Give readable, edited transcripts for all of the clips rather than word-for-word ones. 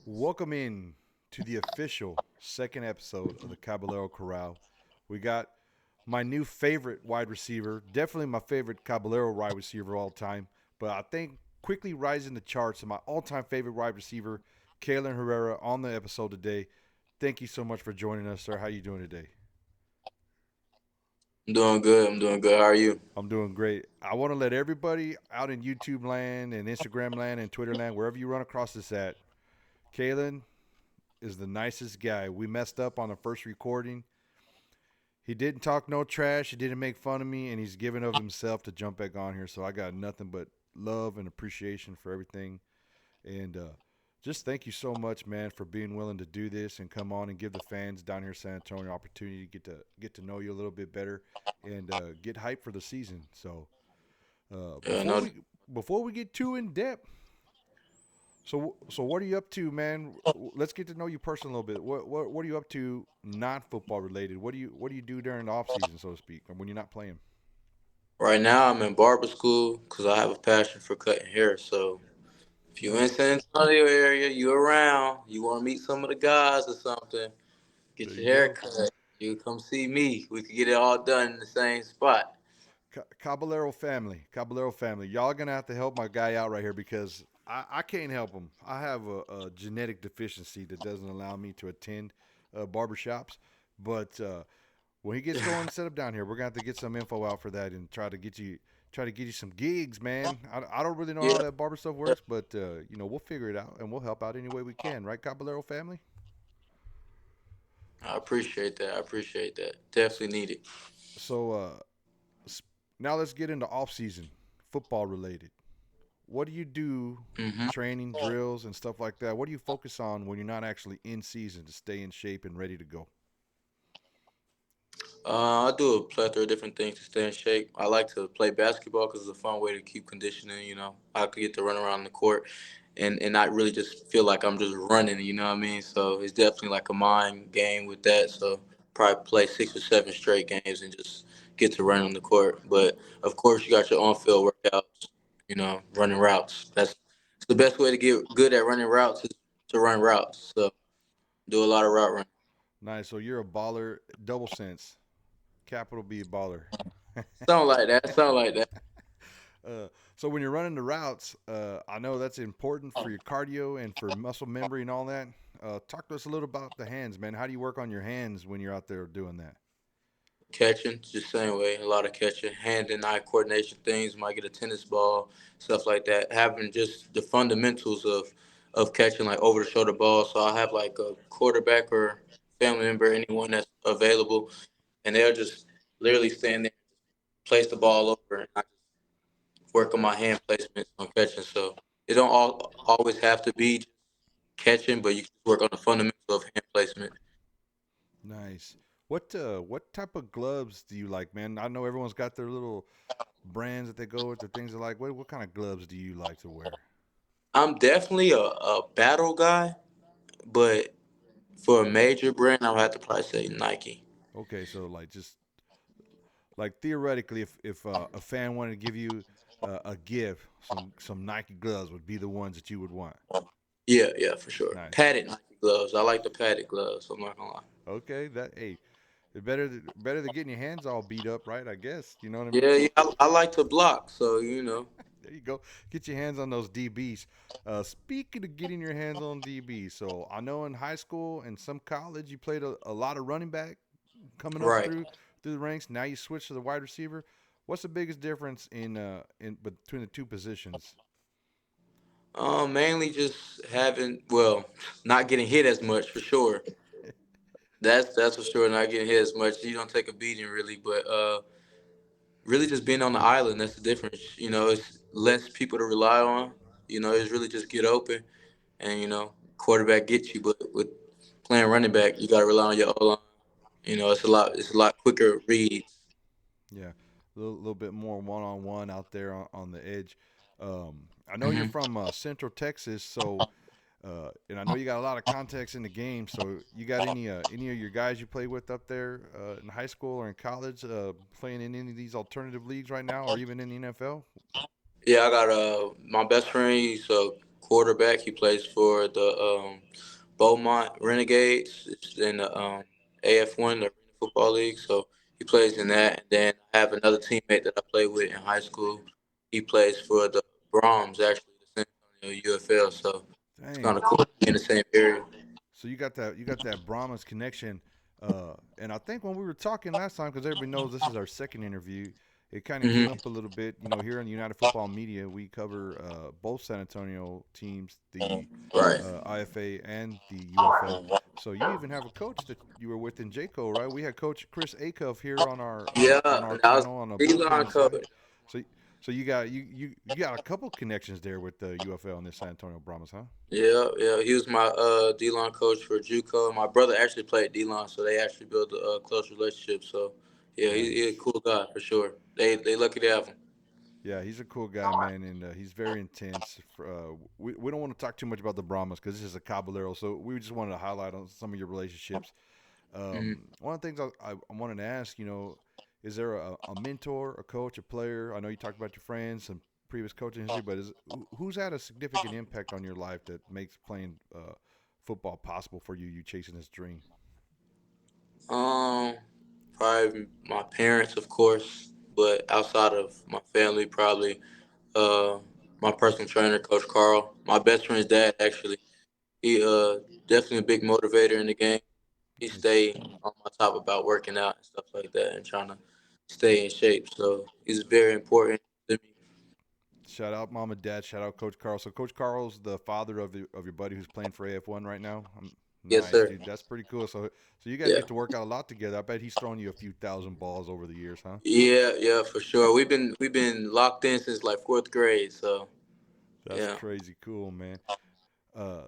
Welcome in to the official second episode of the Caballero Corral. We got my new favorite wide receiver, definitely my favorite Caballero wide receiver of all time, but I think quickly rising the charts of my all-time favorite wide receiver, Kylan Herrera, on the episode today. Thank you so much for joining us, sir. How you doing today? I'm doing good. I'm doing good. How are you? I'm doing great. I want to let everybody out in YouTube land and Instagram land and Twitter land, wherever you run across this at, Kalen is the nicest guy. We messed up on the first recording. He didn't talk no trash. He didn't make fun of me, and he's given of himself to jump back on here. So I got nothing but love and appreciation for everything. And just thank you so much, man, for being willing to do this and come on and give the fans down here in San Antonio an opportunity to get to know you a little bit better and get hyped for the season. So uh, Yeah, before no, we before we get too in depth, so what are you up to, man? Let's get to know you personally a little bit. What are you up to, not football related? What do you do during the off season, so to speak, or when you're not playing? right now I'm in barber school because I have a passion for cutting hair. So if you in San Antonio area, you around, you want to meet some of the guys or something, There get your you hair go. cut. You come see me. We could get it all done in the same spot. Caballero family. Y'all gonna have to help my guy out right here because I can't help him. I have a genetic deficiency that doesn't allow me to attend barbershops. But when he gets going, set up down here. We're gonna have to get some info out for that and try to get you some gigs, man. I don't really know how Yeah, that barber stuff works, but we'll figure it out and we'll help out any way we can, right, Caballero family? I appreciate that. I appreciate that. Definitely need it. So now let's get into off season, football related. What do you do, hmm training drills and stuff like that? What do you focus on when you're not actually in season to stay in shape and ready to go? I do a plethora of different things to stay in shape. I like to play basketball because it's a fun way to keep conditioning. I could get to run around the court and not really just feel like I'm just running. You know what I mean? So it's definitely like a mind game with that. So probably play 6 or 7 straight games and just get to run on the court. But of course, you got your on-field workouts. Running routes. That's the best way to get good at running routes is to run routes. So do a lot of route running. Nice. So you're a baller, double sense, capital B baller. Something like that. Something like that. So when you're running the routes, I know that's important for your cardio and for muscle memory and all that. Talk to us a little about the hands, man. How do you work on your hands when you're out there doing that? Catching, just same way, a lot of catching, hand and eye coordination things. Might get a tennis ball, stuff like that. Having just the fundamentals of catching like over the shoulder balls. So I have like a quarterback or family member, anyone that's available, and they'll just literally stand there, place the ball over, and I just work on my hand placements on catching. So it don't always have to be just catching, but you can work on the fundamentals of hand placement. Nice. What type of gloves do you like, man? I know everyone's got their little brands that they go with, the things they like. What kind of gloves do you like to wear? I'm definitely a battle guy, but for a major brand, I would have to probably say Nike. Okay, so like just like theoretically, if a fan wanted to give you a gift, some Nike gloves would be the ones that you would want. Yeah, yeah, for sure. Nice. Padded Nike gloves. I like the padded gloves. I'm not gonna lie. Okay, that hey, better than getting your hands all beat up, right? I guess you know what I mean. Yeah, yeah. I like to block, so you know. There you go. Get your hands on those DBs. Speaking of getting your hands on DBs, so I know in high school and some college you played a lot of running back coming up Right. through the ranks. Now you switch to the wide receiver. What's the biggest difference in between the two positions? Mainly just having, well, not getting hit as much for sure. That's for sure. Not getting hit as much. You don't take a beating really, but really just being on the island. That's the difference. It's less people to rely on. It's really just get open and quarterback gets you. But with playing running back, you got to rely on your O line. It's a lot quicker reads. Yeah, little bit more one on one out there on the edge. I know you're hmm from Central Texas, so and I know you got a lot of context in the game. So you got any of your guys you play with up there in high school or in college playing in any of these alternative leagues right now, or even in the NFL? Yeah, I got my best friend. He's quarterback. He plays for the Beaumont Renegades. It's in the AF1, the Arena Football League. So he plays in that. And then I have another teammate that I played with in high school. He plays for the Brahms, actually, the San Antonio UFL. So it's kind Dang. of cool to be in the same area. So you got that Brahmas connection, and I think when we were talking last time, because everybody knows this is our second interview, it kind of came Hmm. up a little bit. Here in United Football Media, we cover both San Antonio teams, the Right. IFA and the UFL. So you even have a coach that you were with in JCO, right? We had Coach Chris Acuff here on our Yeah, on our and I was panel on the D-line bullpen side. coach. So so you got a couple connections there with the UFL and the San Antonio Brahmas, huh? Yeah, yeah. He was my D-line coach for JUCO. My brother actually played D-line, so they actually built a close relationship. So, yeah, he's a Nice. cool guy for sure. They lucky to have him. Yeah, he's a cool guy, man, and he's very intense. We don't want to talk too much about the Brahmas because this is a Caballero, so we just wanted to highlight on some of your relationships. Hmm. One of the things I wanted to ask, is there a mentor, a coach, a player? I know you talked about your friends, some previous coaching history, but who's had a significant impact on your life that makes playing football possible for you? You chasing this dream. Um, Probably my parents, of course, but outside of my family, probably uh my personal trainer, Coach Carl. My best friend's dad, actually. He definitely a big motivator in the game. He Nice. stay on my top about working out and stuff like that and trying to stay in shape. So he's very important to me. Shout out mom and dad. Shout out Coach Carl. So Coach Carl's the father of your buddy who's playing for AF1 right now. Yes, Nice, sir. dude. That's pretty cool. So you guys Yeah. get to work out a lot together. I bet he's thrown you a few thousand balls over the years, huh? Yeah, yeah, for sure. We've been locked in since like fourth grade. So That's yeah. crazy cool, man.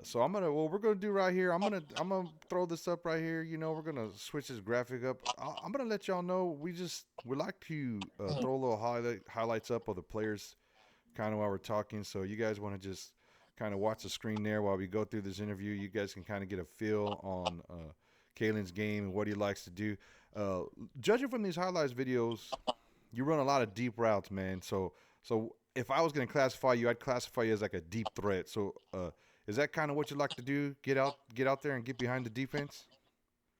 So what we're gonna do right here. I'm gonna throw this up right here. We're gonna switch this graphic up. I'm gonna let y'all know we like to throw a little highlights up of the players kind of while we're talking. So you guys want to just kind of watch the screen there while we go through this interview. You guys can kind of get a feel on Kylan's game and what he likes to do. Uh, Judging from these highlights videos, you run a lot of deep routes, man. So if I was going to classify you, I'd classify you as like a deep threat. So is that kind of what you like to do? Get out there and get behind the defense.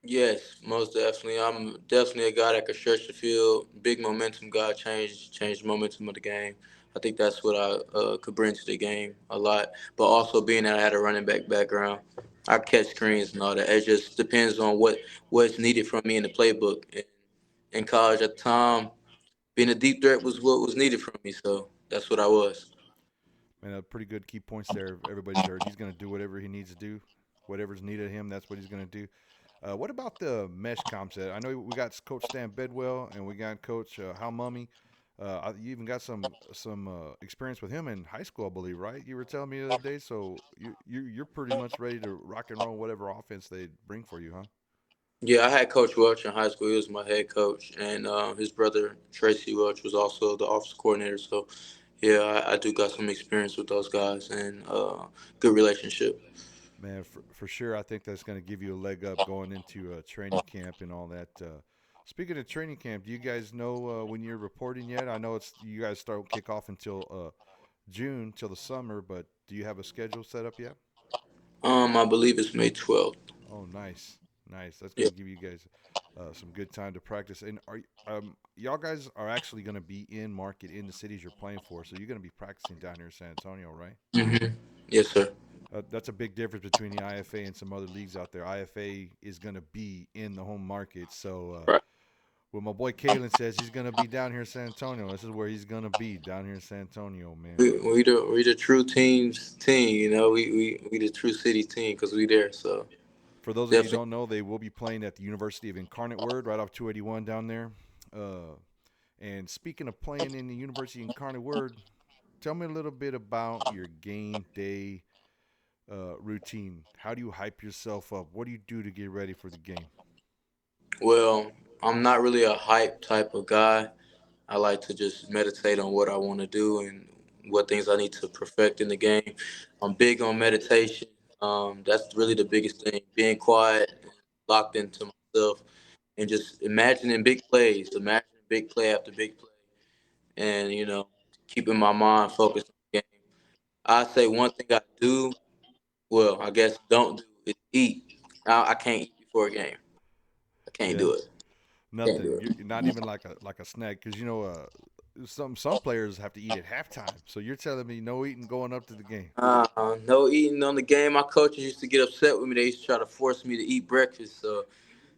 Yes, most definitely. I'm definitely a guy that could stretch the field. Big momentum guy, change the momentum of the game. I think that's what I could bring to the game a lot. But also being that I had a running back background, I catch screens and all that. It just depends on what's needed from me in the playbook. And in college at the time, being a deep threat was what was needed from me. So that's what I was. Man, pretty good key points there. Everybody's heard. He's going to do whatever he needs to do. Whatever's needed of him, that's what he's going to do. What about the mesh concept? I know we got Coach Stan Bedwell and we got Coach Hal Mummy. You even got some experience with him in high school, I believe, right? You were telling me the other day. So you're pretty much ready to rock and roll whatever offense they bring for you, huh? Yeah, I had Coach Welch in high school. He was my head coach, and his brother Tracy Welch was also the office coordinator. So, yeah, I do got some experience with those guys and good relationship. Man, for sure, I think that's going to give you a leg up going into training camp and all that. Speaking of training camp, do you guys know when you're reporting yet? I know it's you guys start kick off until June, till the summer, but do you have a schedule set up yet? I believe it's May 12th. Oh, nice, nice. That's Yeah. going to give you guys some good time to practice. And y'all guys are actually going to be in market in the cities you're playing for, so you're going to be practicing down here in San Antonio, right? Hmm. Yes, sir. That's a big difference between the IFA and some other leagues out there. IFA is going to be in the home market. So, Right. what my boy Kalen says, he's going to be down here in San Antonio. This is where he's going to be, down here in San Antonio, man. We the true team's team. We the true city team because we there. So For those of you who definitely. don't know, they will be playing at the University of Incarnate Word right off 281 down there. Uh, and speaking of playing in the University of Incarnate Word, tell me a little bit about your game day routine. How do you hype yourself up? What do you do to get ready for the game? Well, I'm not really a hype type of guy. I like to just meditate on what I want to do and what things I need to perfect in the game. I'm big on meditation. That's really the biggest thing. Being quiet and locked into myself and just imagining big plays, imagining big play after big play, and keeping my mind focused on the game. I say one thing I do, well, I guess don't do is eat. I can't eat before a game. I can't Yeah, do it. Can't do nothing. it. You're not even like a snack because some players have to eat at halftime. So you're telling me no eating going up to the game? No eating on the game. My coaches used to get upset with me. They used to try to force me to eat breakfast. So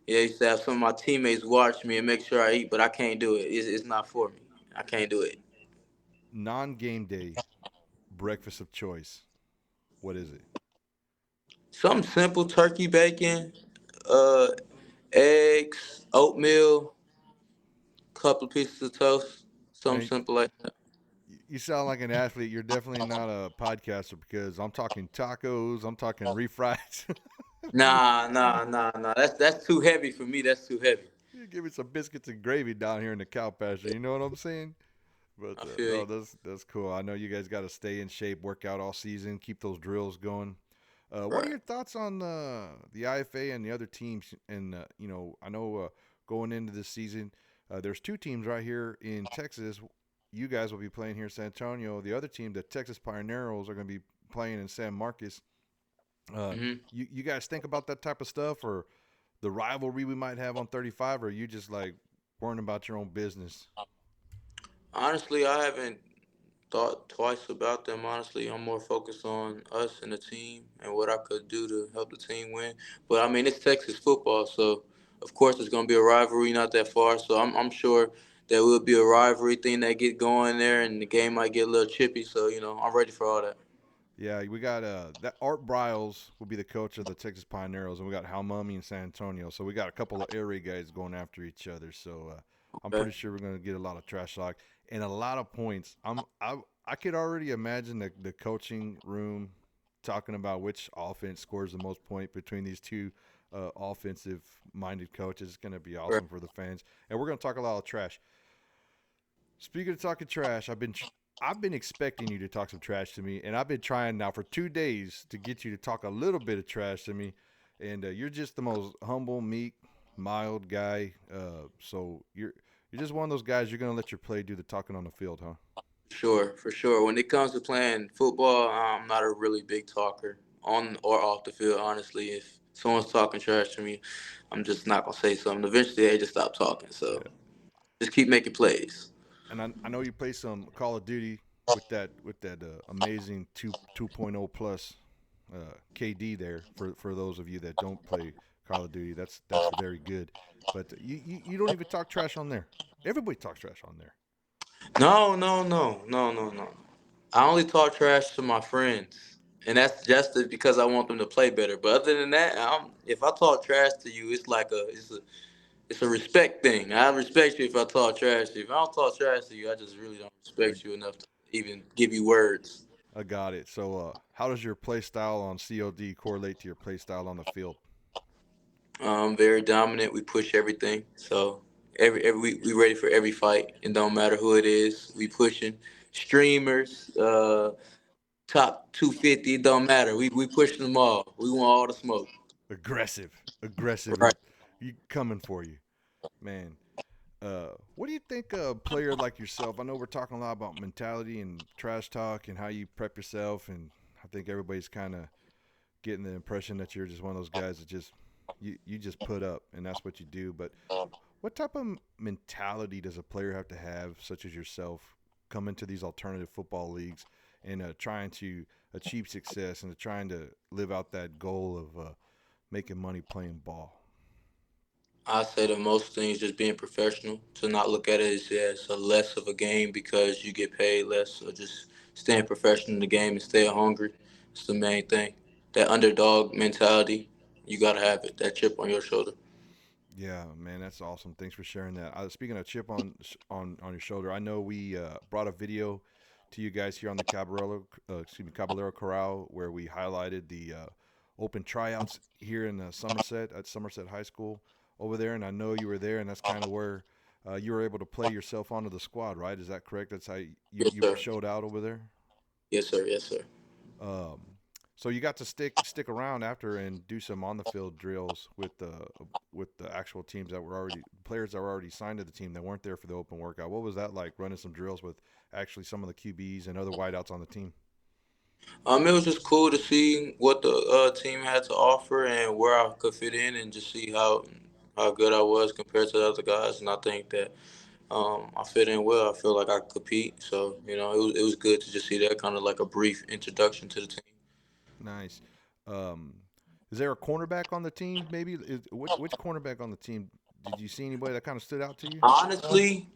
yeah, I used to have some of my teammates watch me and make sure I eat, but I can't do it. It's not for me. I can't do it. Non-game day breakfast of choice. What is it? Something simple: turkey, bacon, uh, eggs, oatmeal, couple of pieces of toast. Something Man, simple like that. you sound like an athlete. You're definitely not a podcaster because I'm talking tacos. I'm talking refries. Nah. That's too heavy for me. That's too heavy. You give me some biscuits and gravy down here in the cow pasture. You know what I'm saying? But I feel no, you. that's cool. I know you guys got to stay in shape, work out all season, keep those drills going. What are Right. your thoughts on the IFA and the other teams? And I know going into this season, there's two teams right here in Texas. You guys will be playing here in San Antonio. The other team, the Texas Pioneeros, are going to be playing in San Marcos. Hmm. You guys think about that type of stuff, or the rivalry we might have on 35, or are you just like worrying about your own business? Honestly, I haven't thought twice about them. Honestly, I'm more focused on us and the team and what I could do to help the team win. But I mean, it's Texas football, so of course it's going to be a rivalry not that far. So I'm sure there will be a rivalry thing that get going there, and the game might get a little chippy. So I'm ready for all that. Yeah, we got that Art Briles will be the coach of the Texas Pioneeros, and we got Hal Mummy in San Antonio. So we got a couple of area guys going after each other. So I'm Okay. pretty sure we're going to get a lot of trash talk and a lot of points. I could already imagine the coaching room talking about which offense scores the most point between these two offensive minded coaches. It's going to be Right. awesome for the fans, and we're going to talk a lot of trash. Speaking of talking trash, I've been expecting you to talk some trash to me, and I've been trying now for 2 days to get you to talk a little bit of trash to me, and you're just the most humble, meek, mild guy. So you're just one of those guys. You're gonna let your play do the talking on the field, huh? Sure, for sure. When it comes to playing football, I'm not a really big talker on or off the field. Honestly, if someone's talking trash to me, I'm just not gonna say something. Eventually, they just stop talking. So Yeah. just keep making plays. And I know you play some Call of Duty with that amazing 2.0 plus KD there for those of you that don't play Call of Duty. That's very good. But you don't even talk trash on there. Everybody talks trash on there. No. I only talk trash to my friends, and that's just because I want them to play better. But other than that, if I talk trash to you, it's a respect thing. I respect you if I talk trash to you. If I don't talk trash to you, I just really don't I, respect you enough to even give you words. I got it. So how does your play style on COD correlate to your play style on the field? Very dominant. We push everything. So every we ready for every fight. It don't matter who it is. We pushing streamers, top 250. It don't matter. We pushing them all. We want all the smoke. Aggressive, aggressive. Right. You coming for you, man. What do you think a player like yourself? I know we're talking a lot about mentality and trash talk and how you prep yourself, and I think everybody's kind of getting the impression that you're just one of those guys that just you just put up and that's what you do. But what type of mentality does a player have to have, such as yourself, come into these alternative football leagues and trying to achieve success and trying to live out that goal of making money playing ball? I say the most things just being professional. To not look at it as a less of a game because you get paid less, or just staying professional in the game and staying hungry. It's the main thing. That underdog mentality, you gotta have it. That chip on your shoulder. Yeah, man, that's awesome. Thanks for sharing that. Speaking of chip on your shoulder, I know we brought a video to you guys here on the Caballero Corral, where we highlighted the open tryouts here in Somerset at Somerset High School over there, and I know you were there, and that's kind of where you were able to play yourself onto the squad, right? Is that correct? That's how Yes, you sir. showed out over there. Yes, sir. Yes, sir. Um, so you got to stick around after and do some on the field drills with the actual teams that were already players that were already signed to the team that weren't there for the open workout. What was that like running some drills with actually some of the QBs and other wideouts on the team? It was just cool to see what the team had to offer and where I could fit in, and just see how good I was compared to the other guys. And I think that I fit in well. I feel like I could compete. So it was good to just see that kind of like a brief introduction to the team. Nice. Um, is there a cornerback on the team? Maybe which cornerback on the team did you see anybody that kind of stood out to you? Honestly,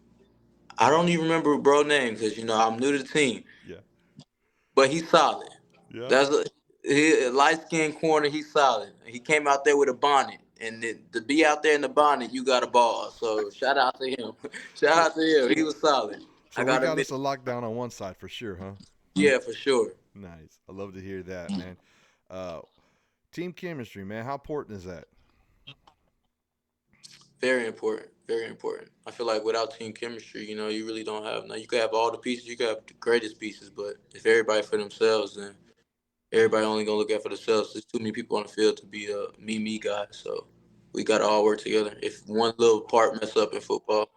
I don't even remember bro name because I'm new to the team, Yeah. but he's solid. Yeah. That's he light skinned corner. He's solid. He came out there with a bonnet, and to be out there in the bonnet, you got a ball. So shout out to him. Shout So out to him. He was solid. I so we gotta got admit, us a lockdown on one side for sure, huh? yeah, for sure. Nice. I love to hear that, man. Uh, team chemistry, man. How important is that? Very important. Very important. I feel like without team chemistry, you really don't have. Now you could have all the pieces. You could have the greatest pieces, but if everybody for themselves, then everybody only gonna look out for themselves. There's too many people on the field to be a me guy. So we gotta all work together. If one little part mess up in football,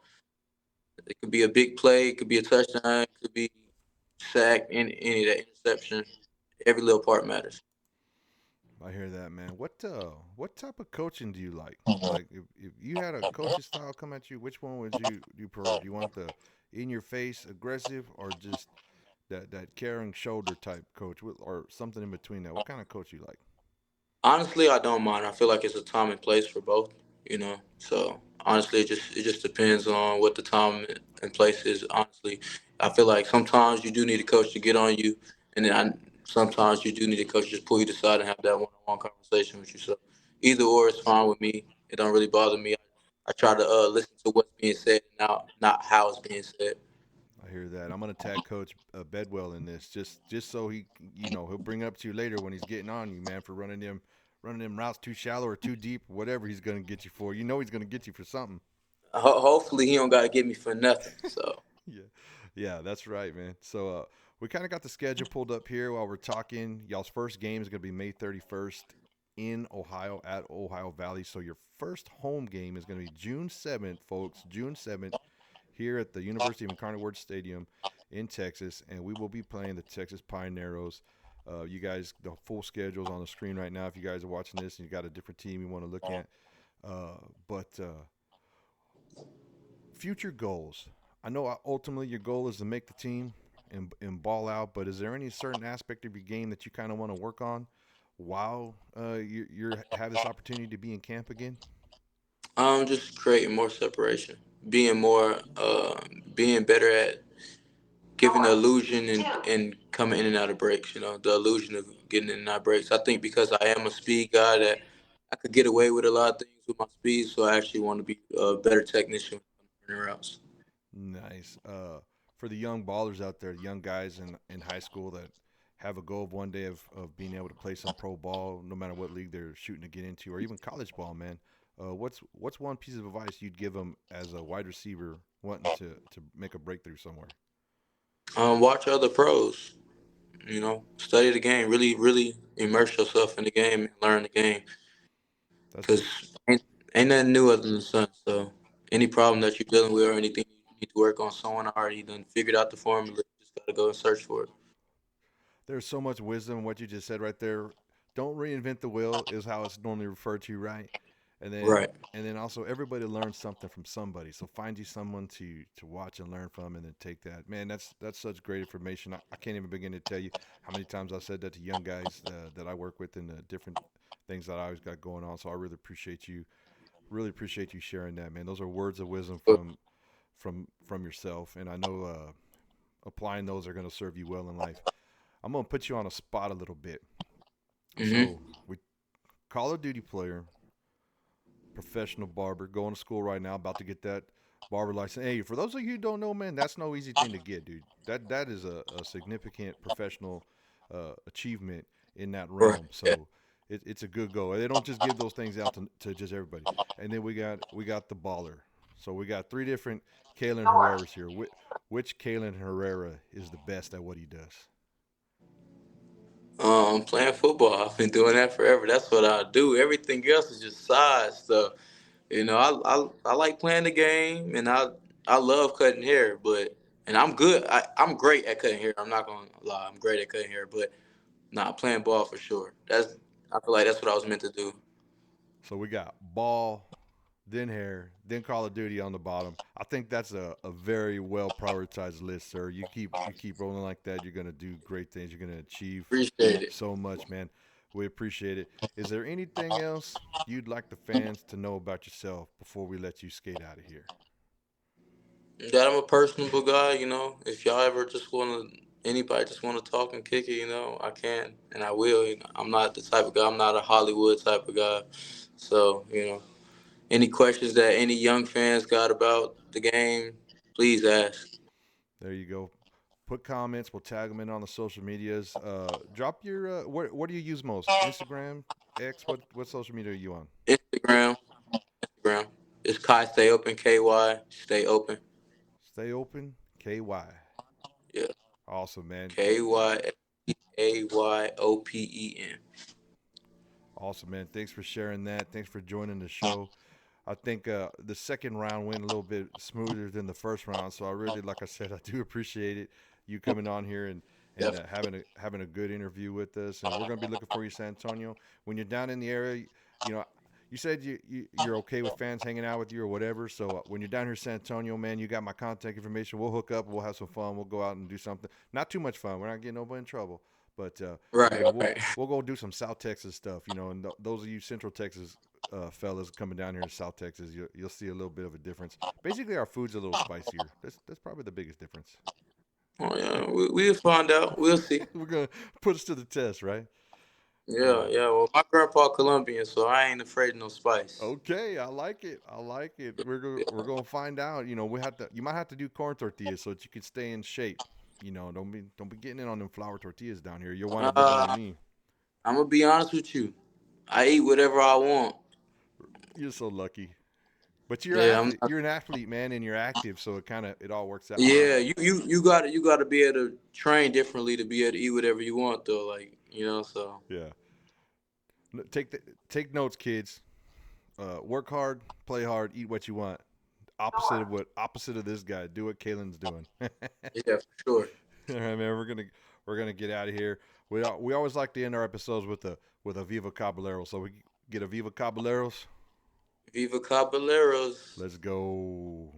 it could be a big play, it could be a touchdown, it could be sack, any of that interception. Every little part matters. I hear that, man. What type of coaching do you like? Like if you had a coaching style come at you, which one would you prefer? Do you want the in your face aggressive or just that caring shoulder type coach or something in between that? What kind of coach you like? Honestly, I don't mind. I feel like it's a time and place for both. So honestly, it just depends on what the time and place is. Honestly, I feel like sometimes you do need a coach to get on you, and then sometimes you do need a coach to just pull you to the side and have that one-on-one conversation with you. So either or is fine with me. It don't really bother me. I try to listen to what's being said, not how it's being said. I hear that. I'm gonna tag Coach Bedwell in this, just so he'll bring it up to you later when he's getting on you, man, for running them routes too shallow or too deep, whatever he's gonna get you for. You know he's gonna get you for something. Hopefully, he don't got to get me for nothing. So. Yeah, yeah, that's right, man. So we kind of got the schedule pulled up here while we're talking. Y'all's first game is gonna be May 31st in Ohio at Ohio Valley. So your first home game is gonna be June 7th, folks. June 7th here at the University of Incarnate Word Stadium in Texas, and we will be playing the Texas Pioneers. You guys, the full schedule is on the screen right now. If you guys are watching this and you got a different team you want to look at, but future goals. I know ultimately your goal is to make the team and ball out, but is there any certain aspect of your game that you kind of want to work on while you have this opportunity to be in camp again? Just creating more separation, being more, being better at giving the illusion and coming in and out of breaks. The illusion of getting in and out of breaks. I think because I am a speed guy that I could get away with a lot of things with my speed, so I actually want to be a better technician when I'm running routes. Nice. For the young ballers out there, the young guys in high school that have a goal of one day of being able to play some pro ball, no matter what league they're shooting to get into, or even college ball, man. What's one piece of advice you'd give them as a wide receiver wanting to make a breakthrough somewhere? Watch other pros. Study the game. Really, really immerse yourself in the game and learn the game. That's Cause ain't nothing new under the sun. So any problem that you're dealing with or anything you need to work on, someone already done figured out the formula. You just gotta go and search for it. there's so much wisdom in what you just said right there. Don't reinvent the wheel is how it's normally referred to, right? And then Right. and then also everybody learns something from somebody. So find you someone to watch and learn from, and then take that. Man, that's such great information. I can't even begin to tell you how many times I've said that to young guys that I work with and the different things that I always got going on. So I really appreciate you sharing that, man. Those are words of wisdom from yourself, and I know applying those are going to serve you well in life. I'm gonna put you on a spot a little bit. Mm-hmm. So we Call of Duty player, professional barber, going to school right now, about to get that barber license. Hey, for those of you who don't know, man, that's no easy thing to get, dude. That is a significant professional achievement in that Right. realm. Yeah. So it's a good goal. They don't just give those things out to just everybody. And then we got the baller. So we got three different Kylan Herreras here. Which Kylan Herrera is the best at what he does? Playing football. I've been doing that forever. That's what I do. Everything else is just side stuff. I like playing the game, and I love cutting hair, but and I'm good. I'm great at cutting hair. I'm not gonna lie. I'm great at cutting hair, but Nah, playing ball for sure. I feel like that's what I was meant to do. So we got ball, then hair, then Call of Duty on the bottom. I think that's a very well prioritized list, sir. You keep rolling like that, you're gonna do great things. You're gonna achieve Appreciate it. so much, man. We appreciate it. Is there anything else you'd like the fans to know about yourself before we let you skate out of here? That I'm a personable guy, If y'all ever just anybody just want to talk and kick it, I can and I will. I'm not the type of guy. I'm not a Hollywood type of guy. So, any questions that any young fans got about the game, please ask. There you go. Put comments. We'll tag them in on the social medias. Drop your what do you use most? Instagram, X. What social media are you on? Instagram, Instagram. It's Kai Stay Open, KY Stay Open. Stay open. KY. Yeah, Awesome, man. KYAYOPEN. Awesome, man. Thanks for sharing that. Thanks for joining the show. I think the second round went a little bit smoother than the first round, so I really, like I said, I do appreciate it. You coming on here and Definitely. having a good interview with us, and we're gonna be looking for you, San Antonio. When you're down in the area, you know, you said you're okay with fans hanging out with you or whatever. So when you're down here, in San Antonio, man, you got my contact information. We'll hook up. We'll have some fun. We'll go out and do something. Not too much fun. We're not getting nobody in trouble, but Right, we'll right. we'll go do some South Texas stuff. And those of you Central Texas fellas coming down here to South Texas, you'll see a little bit of a difference. Basically, our food's a little spicier. That's probably the biggest difference. Oh yeah, we'll find out. We'll see. We're gonna put us to the test, right? Yeah, Uh, yeah. Well, my grandpa Colombian, so I ain't afraid of no spice. okay, I like it. I like it. We're gonna find out. You might have to do corn tortillas so that you can stay in shape. Don't be getting in on them flour tortillas down here. You'll wind up looking like Uh, me. I'm gonna be honest with you. I eat whatever I want. You're so lucky. But you're an Yeah, I'm athlete. not. You're an athlete, man, and you're active, so it all works out, right? Yeah, you gotta be able to train differently to be able to eat whatever you want though. So Yeah. Take notes, kids. Work hard, play hard, eat what you want. Opposite of this guy. Do what Kalen's doing. All yeah, for sure. right, man. We're gonna get out of here. We always like to end our episodes with a Viva Caballero. So we get a Viva Caballeros. Viva Caballeros. Let's go.